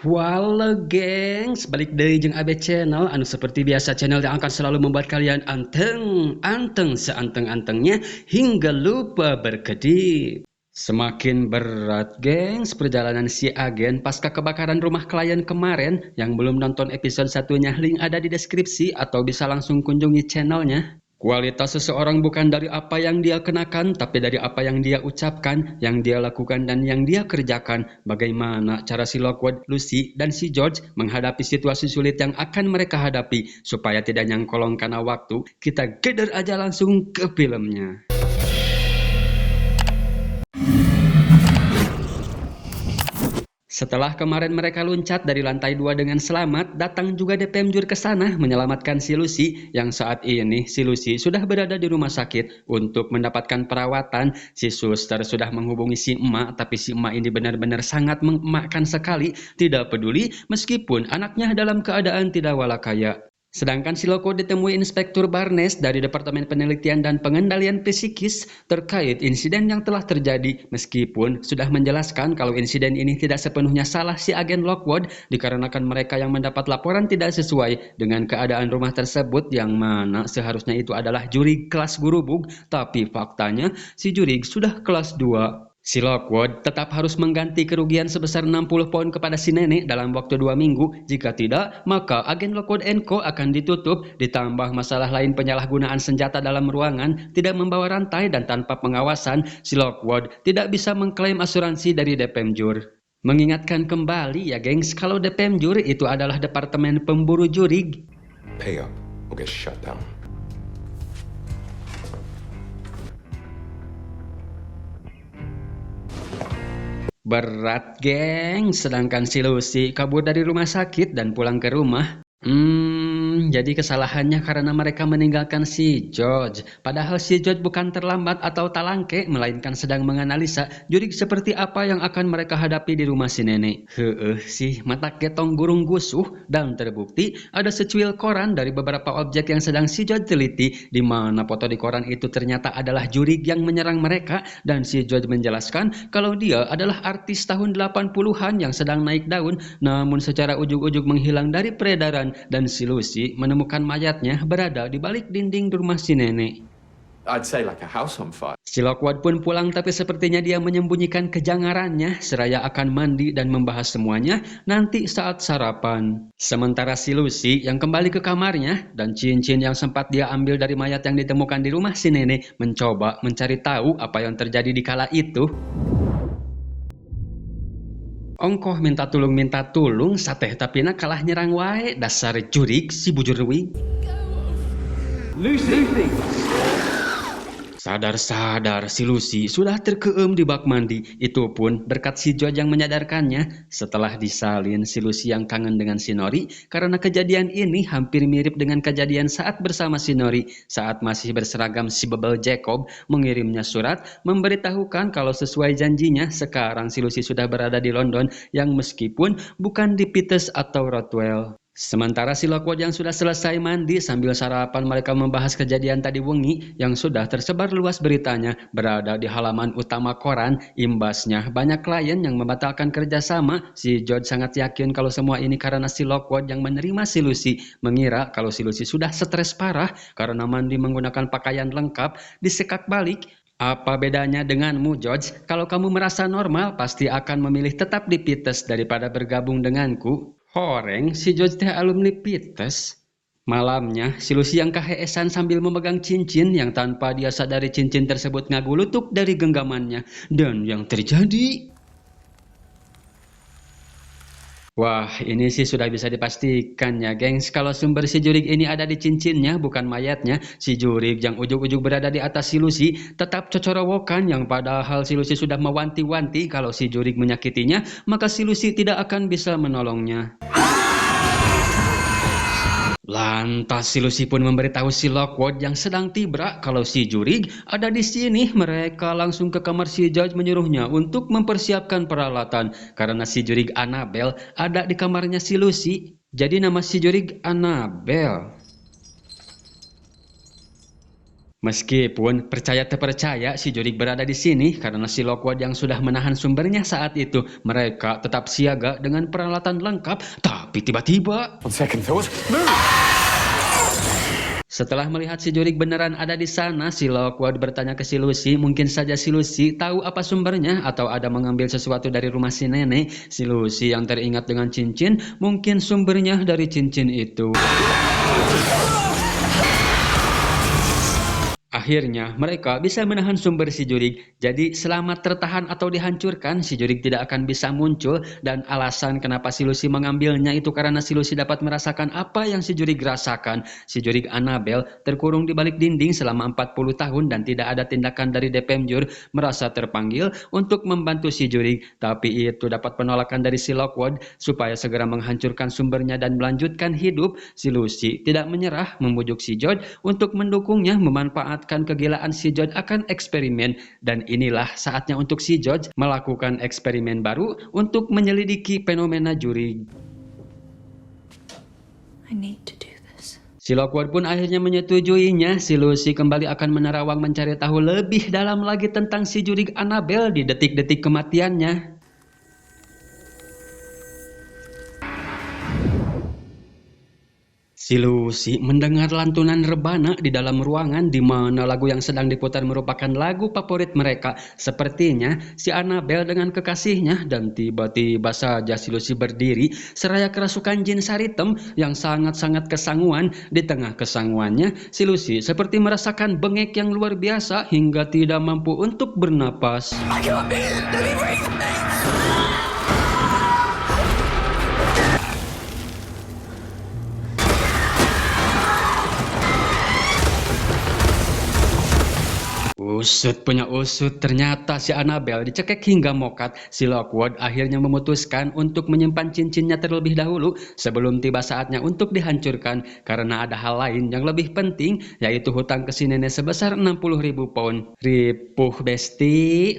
Halo gengs, balik deui jeung Abe Channel anu seperti biasa channel yang akan selalu membuat kalian anteng seanteng-antengnya hingga lupa berkedip. Semakin berat gengs perjalanan si agen pasca kebakaran rumah klien kemarin. Yang belum nonton episode satunya, link ada di deskripsi atau bisa langsung kunjungi channelnya. Kualitas seseorang bukan dari apa yang dia kenakan, tapi dari apa yang dia ucapkan, yang dia lakukan, dan yang dia kerjakan. Bagaimana cara si Lockwood, Lucy, dan si George menghadapi situasi sulit yang akan mereka hadapi. Supaya tidak nyangkolong karena waktu, kita geder aja langsung ke filmnya. Setelah kemarin mereka loncat dari lantai 2 dengan selamat, datang juga DPM Jur ke sana menyelamatkan si Lucy, yang saat ini si Lucy sudah berada di rumah sakit untuk mendapatkan perawatan. Si suster sudah menghubungi si emak, tapi si emak ini benar-benar sangat mengemakkan sekali, tidak peduli meskipun anaknya dalam keadaan tidak walakaya. Sedangkan si Lockwood ditemui Inspektur Barnes dari Departemen Penelitian dan Pengendalian Psikis terkait insiden yang telah terjadi, meskipun sudah menjelaskan kalau insiden ini tidak sepenuhnya salah si agen Lockwood dikarenakan mereka yang mendapat laporan tidak sesuai dengan keadaan rumah tersebut, yang mana seharusnya itu adalah jurig kelas gurubug, tapi faktanya si jurig sudah kelas 2. Si Lockwood tetap harus mengganti kerugian sebesar 60 pound kepada si nenek dalam waktu 2 minggu. Jika tidak, maka agen Lockwood & Co akan ditutup. Ditambah masalah lain penyalahgunaan senjata dalam ruangan, tidak membawa rantai, dan tanpa pengawasan, si Lockwood tidak bisa mengklaim asuransi dari DPM Jur. Mengingatkan kembali ya gengs, kalau DPM Jur itu adalah Departemen Pemburu Jurig. Pay up or get shut down. Berat geng, sedangkan si Lucy kabur dari rumah sakit dan pulang ke rumah. Jadi kesalahannya karena mereka meninggalkan si George. Padahal si George bukan terlambat atau talangke, melainkan sedang menganalisa jurig seperti apa yang akan mereka hadapi di rumah si nenek. Sih mata ketong gurung gusuh, dan terbukti ada secuil koran dari beberapa objek yang sedang si George teliti, di mana foto di koran itu ternyata adalah jurig yang menyerang mereka, dan si George menjelaskan kalau dia adalah artis tahun 80-an yang sedang naik daun, namun secara ujug-ujug menghilang dari peredaran. Dan si Lucy menemukan mayatnya berada di balik dinding rumah si nenek. I'd say like a house on fire. Si Lockwood pun pulang, tapi sepertinya dia menyembunyikan kejangarannya seraya akan mandi dan membahas semuanya nanti saat sarapan. Sementara si Lucy yang kembali ke kamarnya dan cincin yang sempat dia ambil dari mayat yang ditemukan di rumah si nenek mencoba mencari tahu apa yang terjadi di kala itu. Ongkoh minta tulung sateh tapina kalah nyerang wae, dasar jurig si bujurwi. Lucy. Sadar si Lucy sudah terkeum di bak mandi. Itu pun berkat si George yang menyadarkannya. Setelah disalin, si Lucy yang kangen dengan si Nori karena kejadian ini hampir mirip dengan kejadian saat bersama si Nori saat masih berseragam si Bebel Jacob mengirimnya surat memberitahukan kalau sesuai janjinya sekarang si Lucy sudah berada di London, yang meskipun bukan di Peters atau Rothwell. Sementara si Lockwood yang sudah selesai mandi sambil sarapan, mereka membahas kejadian tadi wengi yang sudah tersebar luas beritanya berada di halaman utama koran. Imbasnya banyak klien yang membatalkan kerjasama. Si George sangat yakin kalau semua ini karena si Lockwood yang menerima si Lucy, mengira kalau si Lucy sudah stres parah karena mandi menggunakan pakaian lengkap disekak balik. Apa bedanya denganmu, George? Kalau kamu merasa normal, pasti akan memilih tetap di Peters daripada bergabung denganku. Horeng, si George teh alumni Peters. Malamnya, si Lucy yang keheesan sambil memegang cincin yang tanpa dia sadari cincin tersebut ngagulutuk dari genggamannya. Dan yang terjadi... Wah, ini sih sudah bisa dipastikan ya, gengs. Kalau sumber si jurig ini ada di cincinnya, bukan mayatnya. Si jurig yang ujug-ujug berada di atas si Lucy tetap cocorowokan, yang padahal si Lucy sudah mewanti-wanti kalau si jurig menyakitinya, maka si Lucy tidak akan bisa menolongnya. Lantas si Lucy pun memberitahu si Lockwood yang sedang tibra kalau si jurig ada di sini. Mereka langsung ke kamar si George menyuruhnya untuk mempersiapkan peralatan karena si jurig Annabelle ada di kamarnya si Lucy. Jadi nama si jurig Annabelle. Meskipun percaya terpercaya si Jurik berada di sini karena si Lockwood yang sudah menahan sumbernya saat itu, mereka tetap siaga dengan peralatan lengkap, tapi tiba-tiba On second thought, move! setelah melihat si Jurik beneran ada di sana, si Lockwood bertanya ke si Lucy, mungkin saja si Lucy tahu apa sumbernya atau ada mengambil sesuatu dari rumah si nenek. Si Lucy yang teringat dengan cincin, mungkin sumbernya dari cincin itu. Akhirnya, mereka bisa menahan sumber si Jurik. Jadi, selama tertahan atau dihancurkan, si Jurik tidak akan bisa muncul. Dan alasan kenapa si Lucy mengambilnya itu karena si Lucy dapat merasakan apa yang si Jurik rasakan. Si Jurik Annabelle terkurung di balik dinding selama 40 tahun dan tidak ada tindakan dari Depemjur merasa terpanggil untuk membantu si Jurik. Tapi itu dapat penolakan dari si Lockwood supaya segera menghancurkan sumbernya dan melanjutkan hidup. Si Lucy tidak menyerah membujuk si George untuk mendukungnya memanfaatkan kegilaan si George akan eksperimen, dan inilah saatnya untuk si George melakukan eksperimen baru untuk menyelidiki fenomena Jurik. I need to do this. Si Lockwood pun akhirnya menyetujuinya. Si Lucy kembali akan menerawang mencari tahu lebih dalam lagi tentang si Jurik Annabelle di detik-detik kematiannya. Si Lucy mendengar lantunan rebana di dalam ruangan di mana lagu yang sedang diputar merupakan lagu favorit mereka. Sepertinya si Annabelle dengan kekasihnya, dan tiba-tiba saja si Lucy berdiri seraya kerasukan jin Saritem yang sangat-sangat kesanguan. Di tengah kesanguannya, si Lucy seperti merasakan bengek yang luar biasa hingga tidak mampu untuk bernapas. Usut punya usut, ternyata si Annabelle dicekek hingga mokat. Si Lockwood akhirnya memutuskan untuk menyimpan cincinnya terlebih dahulu sebelum tiba saatnya untuk dihancurkan karena ada hal lain yang lebih penting, yaitu hutang ke si nenek sebesar 60.000 pound. Ripuh besti,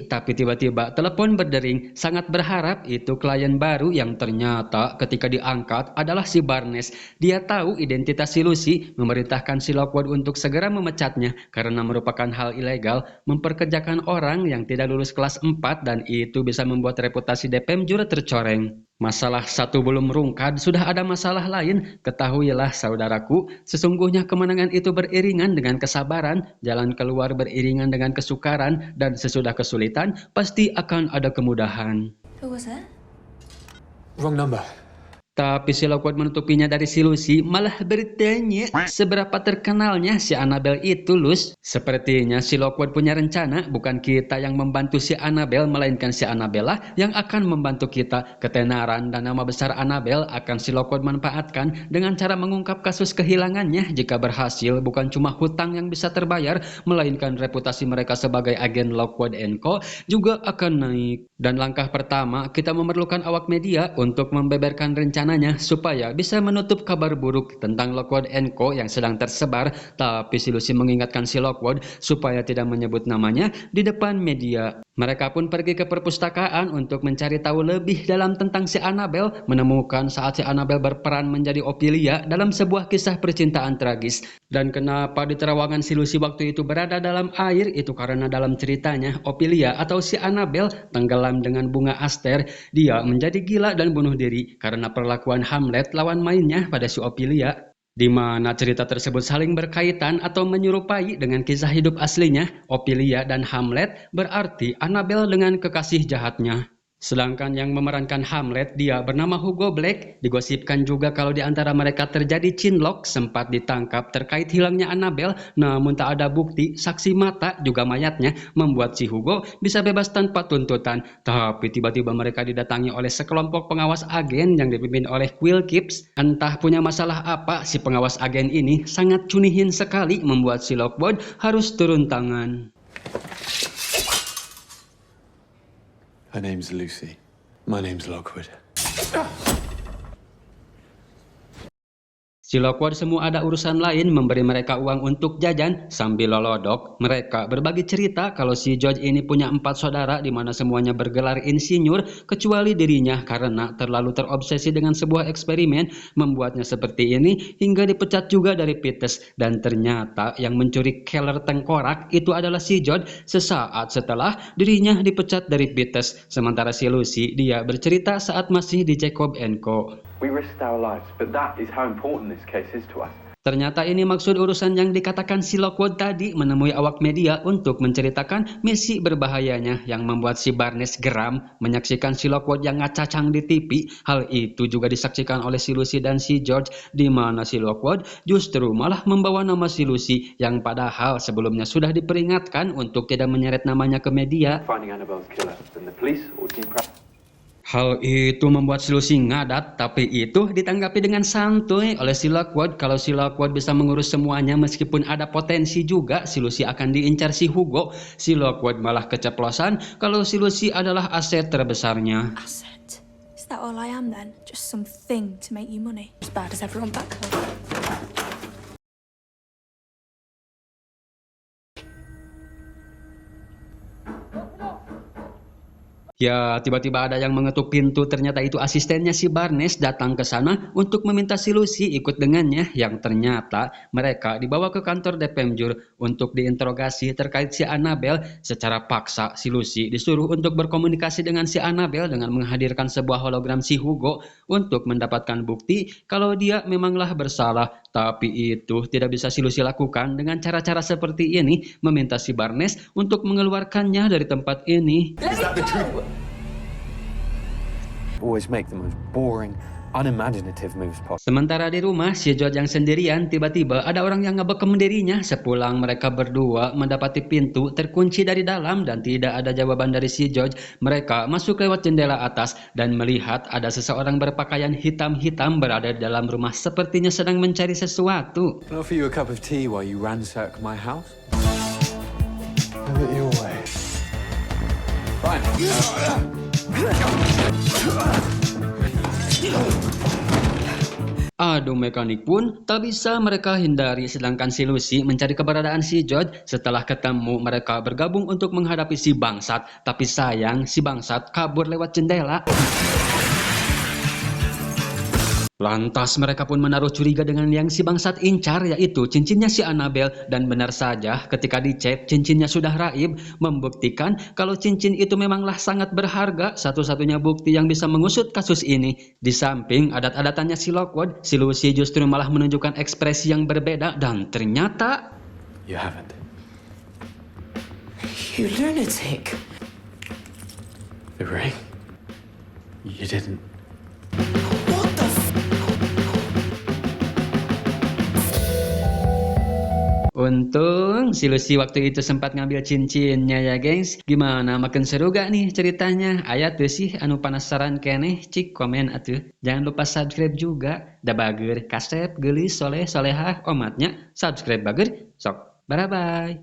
tapi tiba-tiba telepon berdering. Sangat berharap itu klien baru yang ternyata ketika diangkat adalah si Barnes. Dia tahu identitas si Lucy, memerintahkan si Lockwood untuk segera memecatnya karena merupakan hal ilegal memperkerjakan orang yang tidak lulus kelas 4, dan itu bisa membuat reputasi Depemjur tercoreng. Masalah satu belum rungkad, sudah ada masalah lain. Ketahuilah saudaraku, sesungguhnya kemenangan itu beriringan dengan kesabaran, jalan keluar beriringan dengan kesukaran, dan sesudah kesulitan pasti akan ada kemudahan. Who was that? Wrong number. Tapi si Lockwood menutupinya dari si Lucy, malah bertanya seberapa terkenalnya si Annabelle itu, Lus. Sepertinya si Lockwood punya rencana, bukan kita yang membantu si Annabelle, melainkan si Annabelle yang akan membantu kita. Ketenaran dan nama besar Annabelle akan si Lockwood manfaatkan dengan cara mengungkap kasus kehilangannya. Jika berhasil, bukan cuma hutang yang bisa terbayar, melainkan reputasi mereka sebagai agen Lockwood & Co juga akan naik. Dan langkah pertama, kita memerlukan awak media untuk membeberkan rencananya supaya bisa menutup kabar buruk tentang Lockwood & Co yang sedang tersebar. Tapi si Lucy mengingatkan si Lockwood supaya tidak menyebut namanya di depan media. Mereka pun pergi ke perpustakaan untuk mencari tahu lebih dalam tentang si Annabelle, menemukan saat si Annabelle berperan menjadi Ophelia dalam sebuah kisah percintaan tragis. Dan kenapa di terawangan si Lucy waktu itu berada dalam air, itu karena dalam ceritanya Ophelia atau si Annabelle tenggelam dengan bunga aster. Dia menjadi gila dan bunuh diri karena perlakuan Hamlet lawan mainnya pada si Ophelia, di mana cerita tersebut saling berkaitan atau menyerupai dengan kisah hidup aslinya. Ophelia dan Hamlet berarti Annabelle dengan kekasih jahatnya. Sedangkan yang memerankan Hamlet, dia bernama Hugo Black. Digosipkan juga kalau di antara mereka terjadi cinlok, sempat ditangkap terkait hilangnya Annabelle, namun tak ada bukti, saksi mata, juga mayatnya, membuat si Hugo bisa bebas tanpa tuntutan. Tapi tiba-tiba mereka didatangi oleh sekelompok pengawas agen yang dipimpin oleh Quill Gibbs. Entah punya masalah apa, si pengawas agen ini sangat cunihin sekali, membuat si Lockwood harus turun tangan. Her name's Lucy. My name's Lockwood. Si Lockwood semua ada urusan lain memberi mereka uang untuk jajan. Sambil lolodok, mereka berbagi cerita kalau si George ini punya 4 saudara di mana semuanya bergelar insinyur kecuali dirinya karena terlalu terobsesi dengan sebuah eksperimen membuatnya seperti ini hingga dipecat juga dari Peters. Dan ternyata yang mencuri Keller tengkorak itu adalah si George sesaat setelah dirinya dipecat dari Peters. Sementara si Lucy, dia bercerita saat masih di Jacob & Co. We risked our lives, but that is how important this case is to us. Ternyata ini maksud urusan yang dikatakan si Lockwood tadi menemui awak media untuk menceritakan misi berbahayanya yang membuat si Barnes geram menyaksikan si Lockwood yang ngacacang di TV. Hal itu juga disaksikan oleh si Lucy dan si George di mana si Lockwood justru malah membawa nama si Lucy yang padahal sebelumnya sudah diperingatkan untuk tidak menyeret namanya ke media. Finding Annabelle's killer, then the police or Hal itu membuat si Lucy ngadat, tapi itu ditanggapi dengan santuy oleh si Lockwood. Kalau si Lockwood bisa mengurus semuanya meskipun ada potensi juga si Lucy akan diincar si Hugo. Si Lockwood malah keceplosan kalau si Lucy adalah aset terbesarnya. Asset? Is that all I am then? Just some thing to make you money? As bad as everyone back home. Ya, tiba-tiba ada yang mengetuk pintu. Ternyata itu asistennya si Barnes datang ke sana untuk meminta si Lucy ikut dengannya. Yang ternyata mereka dibawa ke kantor Depemjur untuk diinterogasi terkait si Annabelle. Secara paksa si Lucy disuruh untuk berkomunikasi dengan si Annabelle dengan menghadirkan sebuah hologram si Hugo untuk mendapatkan bukti kalau dia memanglah bersalah. Tapi itu tidak bisa si Lucy lakukan dengan cara-cara seperti ini, meminta si Barnes untuk mengeluarkannya dari tempat ini. Always make the most boring, unimaginative moves possible. Sementara di rumah, si George yang sendirian, tiba-tiba ada orang yang ngebekem dirinya. Sepulang mereka berdua mendapati pintu terkunci dari dalam dan tidak ada jawaban dari si George. Mereka masuk lewat jendela atas dan melihat ada seseorang berpakaian hitam-hitam berada di dalam rumah sepertinya sedang mencari sesuatu. Can I offer you a cup of tea while you ransack my house? Have it your way. Fine. Adu mekanik pun tak bisa mereka hindari sedangkan si Lucy mencari keberadaan si George. Setelah ketemu mereka bergabung untuk menghadapi si bangsat. Tapi sayang si bangsat kabur lewat jendela. Lantas mereka pun menaruh curiga dengan yang si bangsat incar, yaitu cincinnya si Annabelle. Dan benar saja ketika dicek cincinnya sudah raib, membuktikan kalau cincin itu memanglah sangat berharga, satu-satunya bukti yang bisa mengusut kasus ini. Di samping adat-adatannya si Lockwood, si Lucy justru malah menunjukkan ekspresi yang berbeda dan ternyata You haven't. You lunatic. The ring? You didn't. What the f... untung si Lucy waktu itu sempat ngambil cincinnya ya gengs. Gimana, makin seru gak nih ceritanya? Aya tuh sih anu penasaran keneh, cik komen atuh. Jangan lupa subscribe juga. Da bager kasep geulis soleh solehah omatnya. Subscribe bager sok. Bye bye.